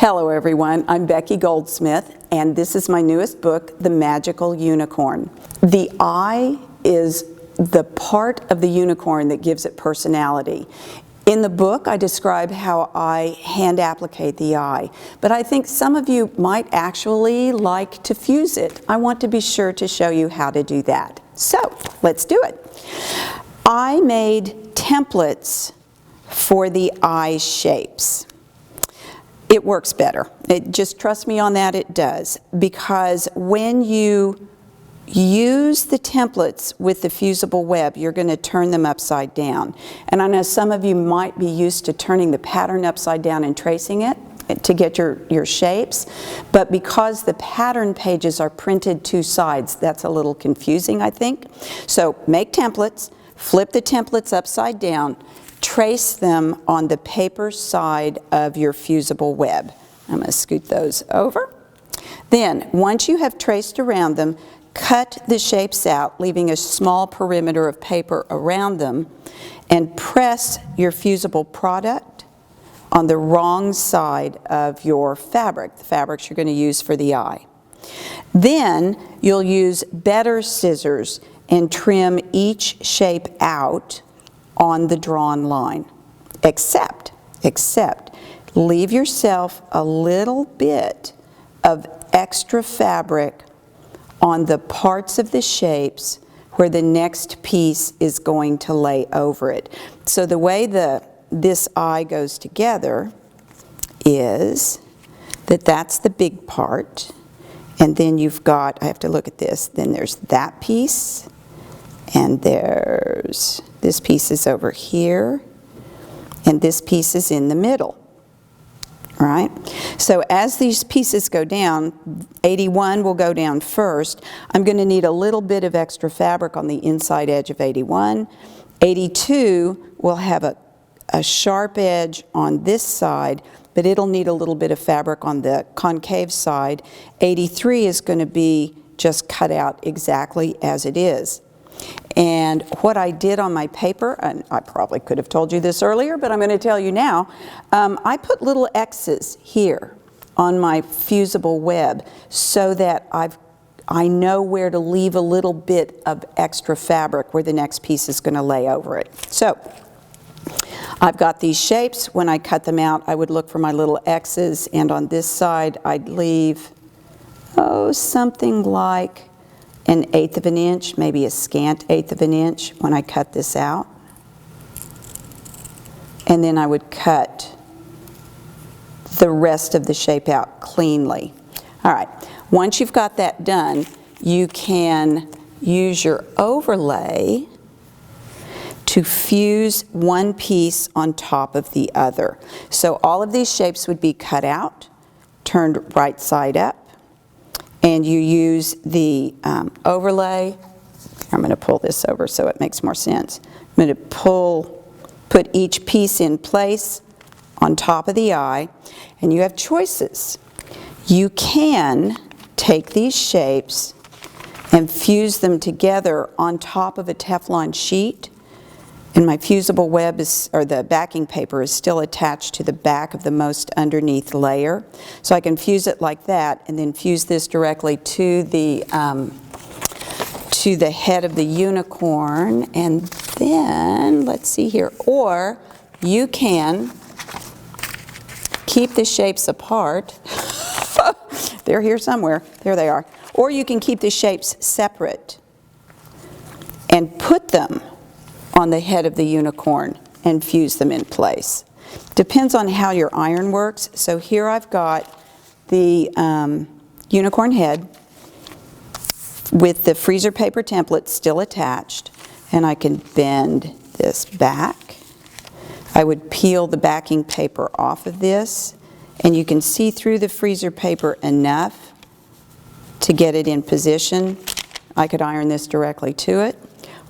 Hello everyone, I'm Becky Goldsmith and this is my newest book, The Magical Unicorn. The eye is the part of the unicorn that gives it personality. In the book I describe how I hand applique the eye, but I think some of you might actually like to fuse it. I want to be sure to show you how to do that. So let's do it. I made templates for the eye shapes. It works better. Just trust me on that, it does. Because when you use the templates with the fusible web, you're going to turn them upside down. And I know some of you might be used to turning the pattern upside down and tracing it to get your shapes. But because the pattern pages are printed two sides, that's a little confusing, I think. So make templates, flip the templates upside down, trace them on the paper side of your fusible web. I'm going to scoot those over. Then, once you have traced around them, cut the shapes out, leaving a small perimeter of paper around them, and press your fusible product on the wrong side of your fabric, the fabrics you're going to use for the eye. Then, you'll use better scissors and trim each shape out on the drawn line, except leave yourself a little bit of extra fabric on the parts of the shapes where the next piece is going to lay over it. So the way this eye goes together is that's the big part, and then you've got, I have to look at this, then there's that piece, and there's this piece is over here, and this piece is in the middle. All right? So as these pieces go down, 81 will go down first. I'm going to need a little bit of extra fabric on the inside edge of 81. 82 will have a sharp edge on this side, but it'll need a little bit of fabric on the concave side. 83 is going to be just cut out exactly as it is. And what I did on my paper, and I probably could have told you this earlier, but I'm going to tell you now, I put little X's here on my fusible web so that I know where to leave a little bit of extra fabric where the next piece is going to lay over it. So I've got these shapes. When I cut them out, I would look for my little X's, and on this side I'd leave, something like 1/8 of an inch, maybe a scant 1/8 of an inch when I cut this out. And then I would cut the rest of the shape out cleanly. All right, once you've got that done, you can use your overlay to fuse one piece on top of the other. So all of these shapes would be cut out, turned right side up, and you use the overlay. I'm going to pull this over so it makes more sense. I'm going to put each piece in place on top of the eye, and you have choices. You can take these shapes and fuse them together on top of a Teflon sheet, and my fusible web the backing paper is still attached to the back of the most underneath layer. So I can fuse it like that and then fuse this directly to the head of the unicorn. And then, let's see here, or you can keep the shapes apart. They're here somewhere. There they are. Or you can keep the shapes separate and put them on the head of the unicorn and fuse them in place. Depends on how your iron works. So here I've got the unicorn head with the freezer paper template still attached, and I can bend this back. I would peel the backing paper off of this, and you can see through the freezer paper enough to get it in position. I could iron this directly to it.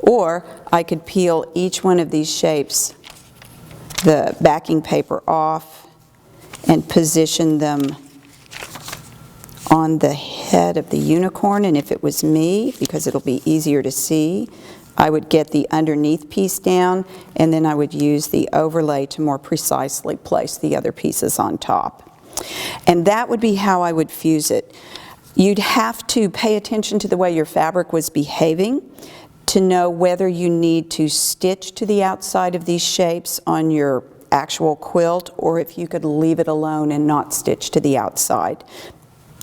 Or I could peel each one of these shapes, the backing paper off, and position them on the head of the unicorn. And if it was me, because it'll be easier to see, I would get the underneath piece down, and then I would use the overlay to more precisely place the other pieces on top. And that would be how I would fuse it. You'd have to pay attention to the way your fabric was behaving to know whether you need to stitch to the outside of these shapes on your actual quilt, or if you could leave it alone and not stitch to the outside.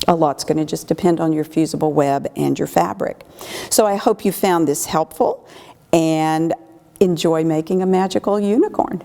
A lot's going to just depend on your fusible web and your fabric. So I hope you found this helpful and enjoy making a magical unicorn.